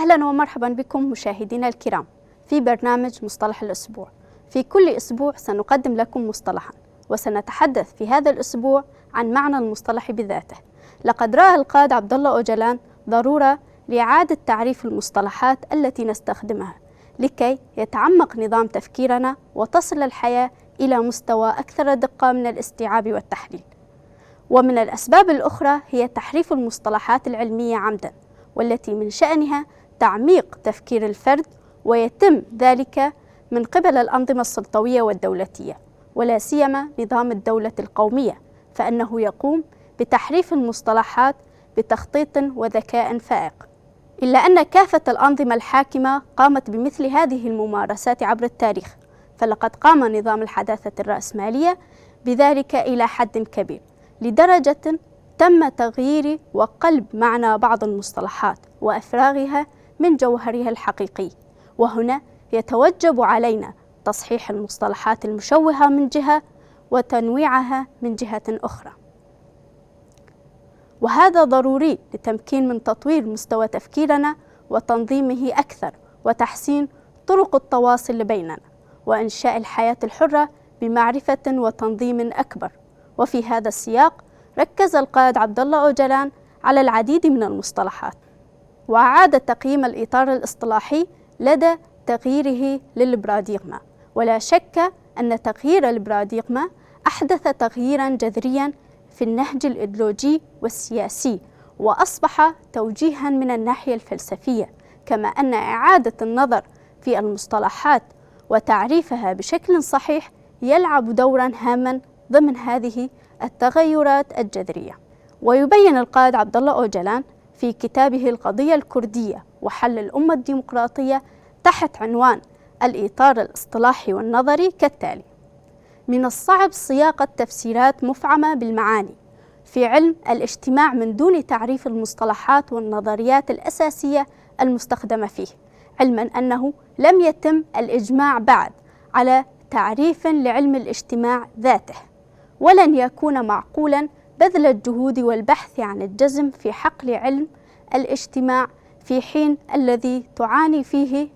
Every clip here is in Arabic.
أهلا ومرحبا بكم مشاهدينا الكرام في برنامج مصطلح الأسبوع. في كل أسبوع سنقدم لكم مصطلحا، وسنتحدث في هذا الأسبوع عن معنى المصطلح بذاته. لقد رأى القائد عبد الله أوجلان ضرورة لإعادة تعريف المصطلحات التي نستخدمها لكي يتعمق نظام تفكيرنا وتصل الحياة إلى مستوى أكثر دقة من الاستيعاب والتحليل. ومن الأسباب الأخرى هي تحريف المصطلحات العلمية عمدا، والتي من شأنها تعميق تفكير الفرد، ويتم ذلك من قبل الأنظمة السلطوية والدولتية، ولا سيما نظام الدولة القومية، فإنه يقوم بتحريف المصطلحات بتخطيط وذكاء فائق. إلا أن كافة الأنظمة الحاكمة قامت بمثل هذه الممارسات عبر التاريخ، فلقد قام نظام الحداثة الرأسمالية بذلك إلى حد كبير، لدرجة تم تغيير وقلب معنى بعض المصطلحات وإفراغها من جوهرها الحقيقي. وهنا يتوجب علينا تصحيح المصطلحات المشوهة من جهة وتنويعها من جهة أخرى، وهذا ضروري لتمكين من تطوير مستوى تفكيرنا وتنظيمه أكثر، وتحسين طرق التواصل بيننا، وإنشاء الحياة الحرة بمعرفة وتنظيم أكبر. وفي هذا السياق ركز القائد عبد الله أوجلان على العديد من المصطلحات، وأعاد تقييم الإطار الاصطلاحي لدى تغييره للبراديغما. ولا شك أن تغيير البراديغما أحدث تغييرا جذريا في النهج الإيديولوجي والسياسي، وأصبح توجيها من الناحية الفلسفية، كما أن إعادة النظر في المصطلحات وتعريفها بشكل صحيح يلعب دورا هاما ضمن هذه التغيرات الجذرية. ويبين القائد عبد الله أوجلان في كتابه القضية الكردية وحل الأمة الديمقراطية تحت عنوان الإطار الاصطلاحي والنظري كالتالي: من الصعب صياغة تفسيرات مفعمة بالمعاني في علم الاجتماع من دون تعريف المصطلحات والنظريات الأساسية المستخدمة فيه، علما أنه لم يتم الإجماع بعد على تعريف لعلم الاجتماع ذاته، ولن يكون معقولا بذل الجهود والبحث عن الجزم في حقل علم الاجتماع في حين الذي تعاني فيه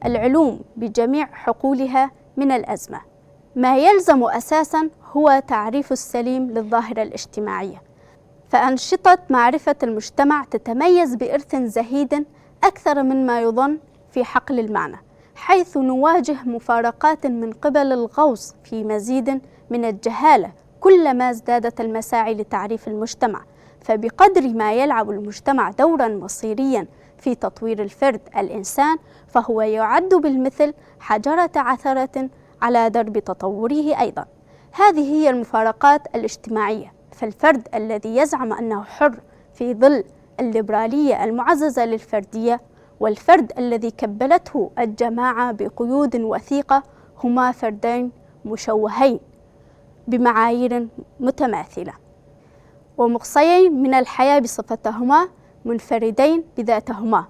العلوم بجميع حقولها من الأزمة. ما يلزم أساسا هو تعريف السليم للظاهرة الاجتماعية، فأنشطة معرفة المجتمع تتميز بإرث زهيد أكثر مما يظن في حقل المعنى، حيث نواجه مفارقات من قبل الغوص في مزيد من الجهالة كلما ازدادت المساعي لتعريف المجتمع. فبقدر ما يلعب المجتمع دورا مصيريا في تطوير الفرد الإنسان، فهو يعد بالمثل حجرة عثرة على درب تطوره أيضا. هذه هي المفارقات الاجتماعية، فالفرد الذي يزعم أنه حر في ظل الليبرالية المعززة للفردية، والفرد الذي كبلته الجماعة بقيود وثيقة، هما فردين مشوهين بمعايير متماثلة، ومقصيين من الحياة بصفتهما، منفردين بذاتهما.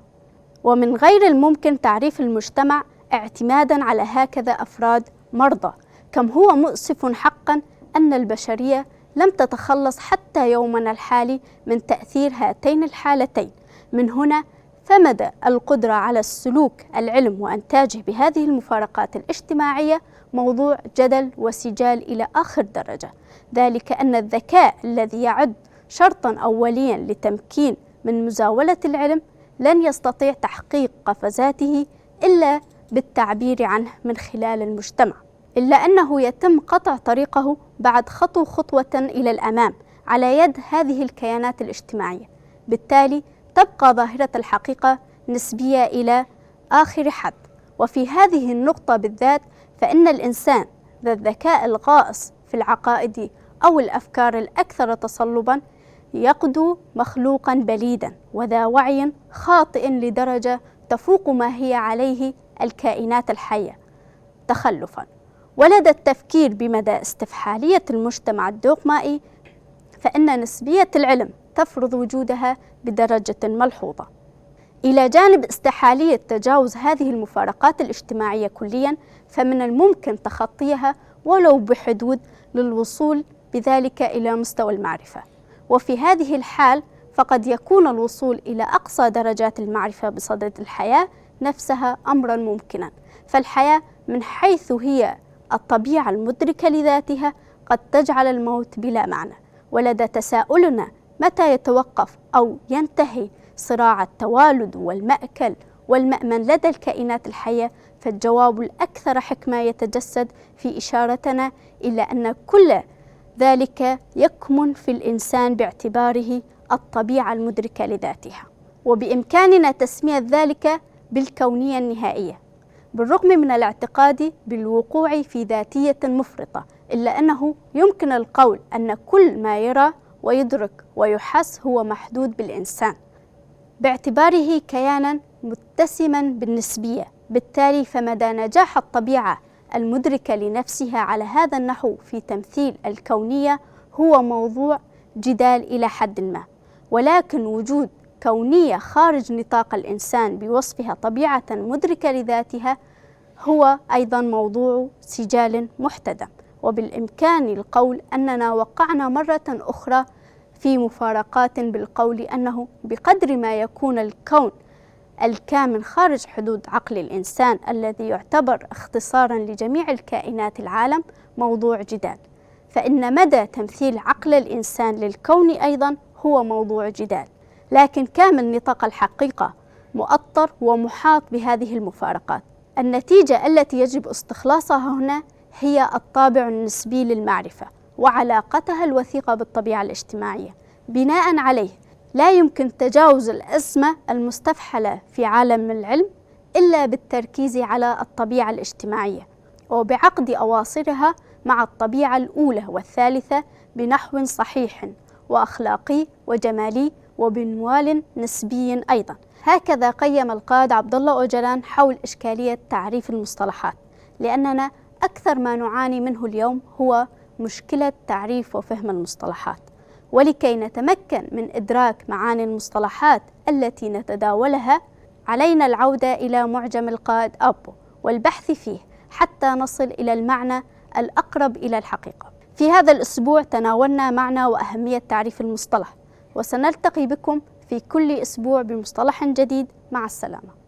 ومن غير الممكن تعريف المجتمع اعتمادا على هكذا أفراد مرضى. كم هو مؤسف حقا أن البشرية لم تتخلص حتى يومنا الحالي من تأثير هاتين الحالتين. من هنا فمدى القدرة على السلوك العلم وإنتاجه بهذه المفارقات الاجتماعية موضوع جدل وسجال إلى آخر درجة، ذلك أن الذكاء الذي يعد شرطا أوليا لتمكين من مزاولة العلم لن يستطيع تحقيق قفزاته إلا بالتعبير عنه من خلال المجتمع، إلا أنه يتم قطع طريقه بعد خطو خطوة إلى الأمام على يد هذه الكيانات الاجتماعية. بالتالي تبقى ظاهرة الحقيقة نسبية إلى آخر حد. وفي هذه النقطة بالذات فإن الإنسان ذا الذكاء الغائص في العقائد أو الأفكار الأكثر تصلبا يقدو مخلوقا بليدا وذا وعي خاطئ لدرجة تفوق ما هي عليه الكائنات الحية تخلفا. ولدى التفكير بمدى استفحالية المجتمع الدوغمائي فإن نسبية العلم تفرض وجودها بدرجة ملحوظة. إلى جانب استحالية تجاوز هذه المفارقات الاجتماعية كليا، فمن الممكن تخطيها ولو بحدود للوصول بذلك إلى مستوى المعرفة. وفي هذه الحال فقد يكون الوصول إلى أقصى درجات المعرفة بصدد الحياة نفسها أمرا ممكنا، فالحياة من حيث هي الطبيعة المدركة لذاتها قد تجعل الموت بلا معنى. ولدى تساؤلنا متى يتوقف أو ينتهي صراع التوالد والمأكل والمأمن لدى الكائنات الحية، فالجواب الأكثر حكمة يتجسد في إشارتنا إلى أن كل ذلك يكمن في الإنسان باعتباره الطبيعة المدركة لذاتها، وبإمكاننا تسمية ذلك بالكونية النهائية. بالرغم من الاعتقاد بالوقوع في ذاتية مفرطة، إلا أنه يمكن القول أن كل ما يرى ويدرك ويحس هو محدود بالإنسان باعتباره كيانا متسما بالنسبية. بالتالي فمدى نجاح الطبيعة المدركة لنفسها على هذا النحو في تمثيل الكونية هو موضوع جدال إلى حد ما، ولكن وجود كونية خارج نطاق الإنسان بوصفها طبيعة مدركة لذاتها هو أيضا موضوع سجال محتدم. وبالإمكان القول أننا وقعنا مرة أخرى في مفارقات بالقول أنه بقدر ما يكون الكون الكامن خارج حدود عقل الإنسان الذي يعتبر اختصارا لجميع الكائنات العالم موضوع جدال، فإن مدى تمثيل عقل الإنسان للكون أيضا هو موضوع جدال. لكن كامل نطاق الحقيقة مؤطر ومحاط بهذه المفارقات. النتيجة التي يجب استخلاصها هنا هي الطابع النسبي للمعرفة وعلاقتها الوثيقة بالطبيعة الاجتماعية. بناء عليه لا يمكن تجاوز الأزمة المستفحلة في عالم العلم إلا بالتركيز على الطبيعة الاجتماعية وبعقد أواصرها مع الطبيعة الأولى والثالثة بنحو صحيح وأخلاقي وجمالي وبنوال نسبي أيضا. هكذا قيم القائد عبد الله أوجلان حول إشكالية تعريف المصطلحات، لأننا أكثر ما نعاني منه اليوم هو مشكلة تعريف وفهم المصطلحات. ولكي نتمكن من إدراك معاني المصطلحات التي نتداولها علينا العودة إلى معجم القائد أبو والبحث فيه حتى نصل إلى المعنى الأقرب إلى الحقيقة. في هذا الأسبوع تناولنا معنى وأهمية تعريف المصطلح، وسنلتقي بكم في كل أسبوع بمصطلح جديد. مع السلامة.